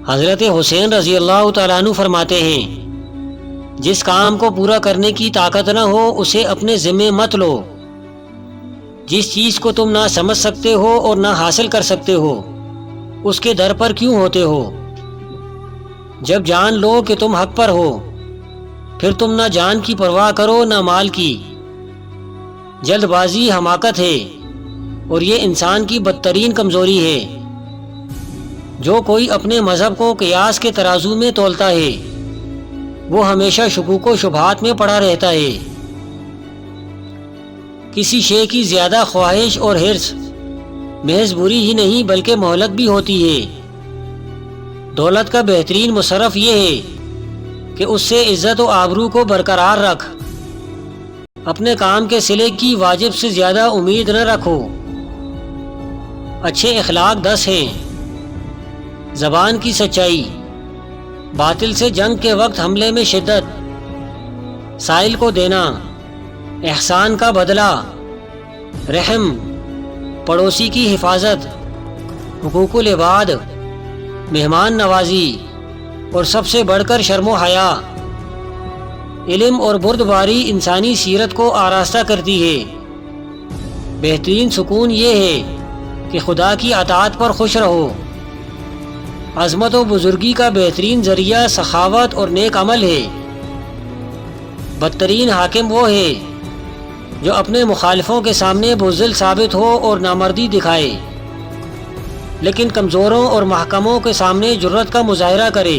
حضرت حسین رضی اللہ تعالیٰ عنہ فرماتے ہیں، جس کام کو پورا کرنے کی طاقت نہ ہو اسے اپنے ذمے مت لو۔ جس چیز کو تم نہ سمجھ سکتے ہو اور نہ حاصل کر سکتے ہو اس کے در پر کیوں ہوتے ہو؟ جب جان لو کہ تم حق پر ہو پھر تم نہ جان کی پرواہ کرو نہ مال کی۔ جلد بازی حماقت ہے اور یہ انسان کی بدترین کمزوری ہے۔ جو کوئی اپنے مذہب کو قیاس کے ترازو میں تولتا ہے وہ ہمیشہ شکوک و شبہات میں پڑا رہتا ہے۔ کسی شے کی زیادہ خواہش اور حرص محض بری ہی نہیں بلکہ مہلک بھی ہوتی ہے۔ دولت کا بہترین مصرف یہ ہے کہ اس سے عزت و آبرو کو برقرار رکھ۔ اپنے کام کے صلے کی واجب سے زیادہ امید نہ رکھو۔ اچھے اخلاق 10 ہیں۔ زبان کی سچائی، باطل سے جنگ کے وقت حملے میں شدت، سائل کو دینا، احسان کا بدلہ، رحم، پڑوسی کی حفاظت، حقوق العباد، مہمان نوازی اور سب سے بڑھ کر شرم و حیا۔ علم اور بردباری انسانی سیرت کو آراستہ کرتی ہے۔ بہترین سکون یہ ہے کہ خدا کی اطاعت پر خوش رہو۔ عظمت و بزرگی کا بہترین ذریعہ سخاوت اور نیک عمل ہے۔ بدترین حاکم وہ ہے جو اپنے مخالفوں کے سامنے بزدل ثابت ہو اور نامردی دکھائے، لیکن کمزوروں اور محکموں کے سامنے جرأت کا مظاہرہ کرے۔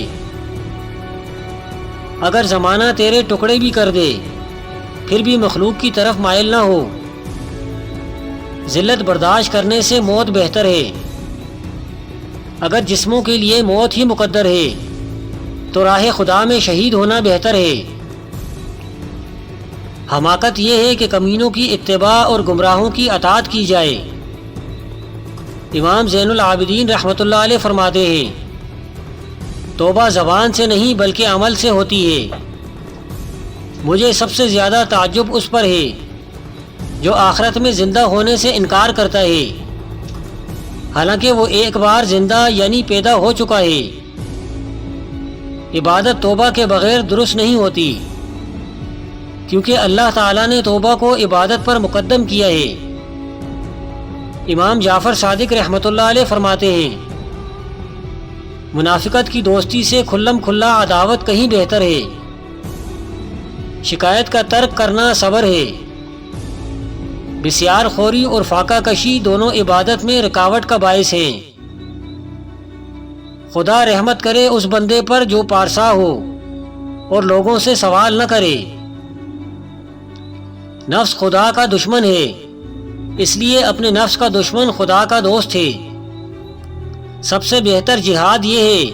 اگر زمانہ تیرے ٹکڑے بھی کر دے پھر بھی مخلوق کی طرف مائل نہ ہو۔ ذلت برداشت کرنے سے موت بہتر ہے۔ اگر جسموں کے لیے موت ہی مقدر ہے تو راہ خدا میں شہید ہونا بہتر ہے۔ حماقت یہ ہے کہ کمینوں کی اتباع اور گمراہوں کی اطاعت کی جائے۔ امام زین العابدین رحمۃ اللہ علیہ فرماتے ہیں، توبہ زبان سے نہیں بلکہ عمل سے ہوتی ہے۔ مجھے سب سے زیادہ تعجب اس پر ہے جو آخرت میں زندہ ہونے سے انکار کرتا ہے، حالانکہ وہ ایک بار زندہ یعنی پیدا ہو چکا ہے۔ عبادت توبہ کے بغیر درست نہیں ہوتی، کیونکہ اللہ تعالیٰ نے توبہ کو عبادت پر مقدم کیا ہے۔ امام جعفر صادق رحمۃ اللہ علیہ فرماتے ہیں، منافقت کی دوستی سے کھلم کھلا عداوت کہیں بہتر ہے۔ شکایت کا ترک کرنا صبر ہے۔ بسیار خوری اور فاقہ کشی دونوں عبادت میں رکاوٹ کا باعث ہیں۔ خدا رحمت کرے اس بندے پر جو پارسا ہو اور لوگوں سے سوال نہ کرے۔ نفس خدا کا دشمن ہے، اس لیے اپنے نفس کا دشمن خدا کا دوست ہے۔ سب سے بہتر جہاد یہ ہے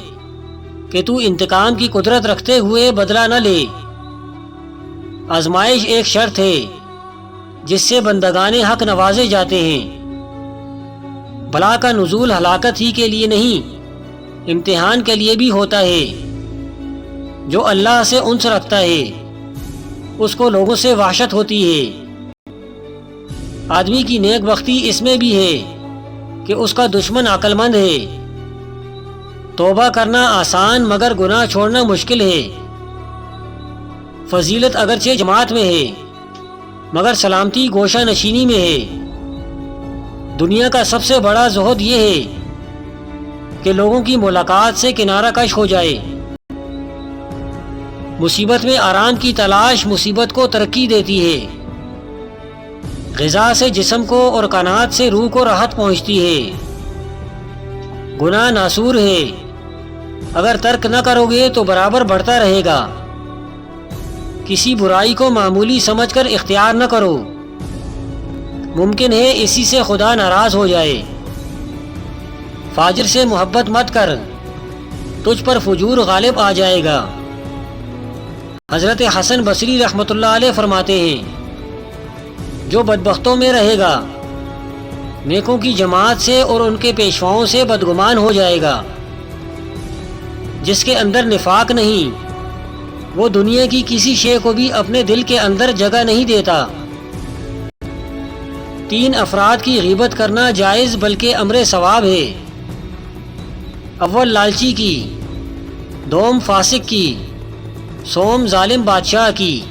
کہ تو انتقام کی قدرت رکھتے ہوئے بدلہ نہ لے۔ آزمائش ایک شرط ہے جس سے بندگان حق نوازے جاتے ہیں۔ بلا کا نزول ہلاکت ہی کے لیے نہیں، امتحان کے لیے بھی ہوتا ہے۔ جو اللہ سے انس رکھتا ہے اس کو لوگوں سے وحشت ہوتی ہے۔ آدمی کی نیک بختی اس میں بھی ہے کہ اس کا دشمن عقل مند ہے۔ توبہ کرنا آسان مگر گناہ چھوڑنا مشکل ہے۔ فضیلت اگرچہ جماعت میں ہے مگر سلامتی گوشہ نشینی میں ہے۔ دنیا کا سب سے بڑا زہد یہ ہے کہ لوگوں کی ملاقات سے کنارہ کش ہو جائے۔ مصیبت میں آرام کی تلاش مصیبت کو ترقی دیتی ہے۔ غذا سے جسم کو اور قناعت سے روح کو راحت پہنچتی ہے۔ گناہ ناسور ہے، اگر ترک نہ کرو گے تو برابر بڑھتا رہے گا۔ کسی برائی کو معمولی سمجھ کر اختیار نہ کرو، ممکن ہے اسی سے خدا ناراض ہو جائے۔ فاجر سے محبت مت کر، تجھ پر فجور غالب آ جائے گا۔ حضرت حسن بصری رحمۃ اللہ علیہ فرماتے ہیں، جو بدبختوں میں رہے گا نیکوں کی جماعت سے اور ان کے پیشواؤں سے بدگمان ہو جائے گا۔ جس کے اندر نفاق نہیں وہ دنیا کی کسی شے کو بھی اپنے دل کے اندر جگہ نہیں دیتا۔ 3 افراد کی غیبت کرنا جائز بلکہ امر ثواب ہے۔ اول لالچی کی، دوم فاسق کی، سوم ظالم بادشاہ کی،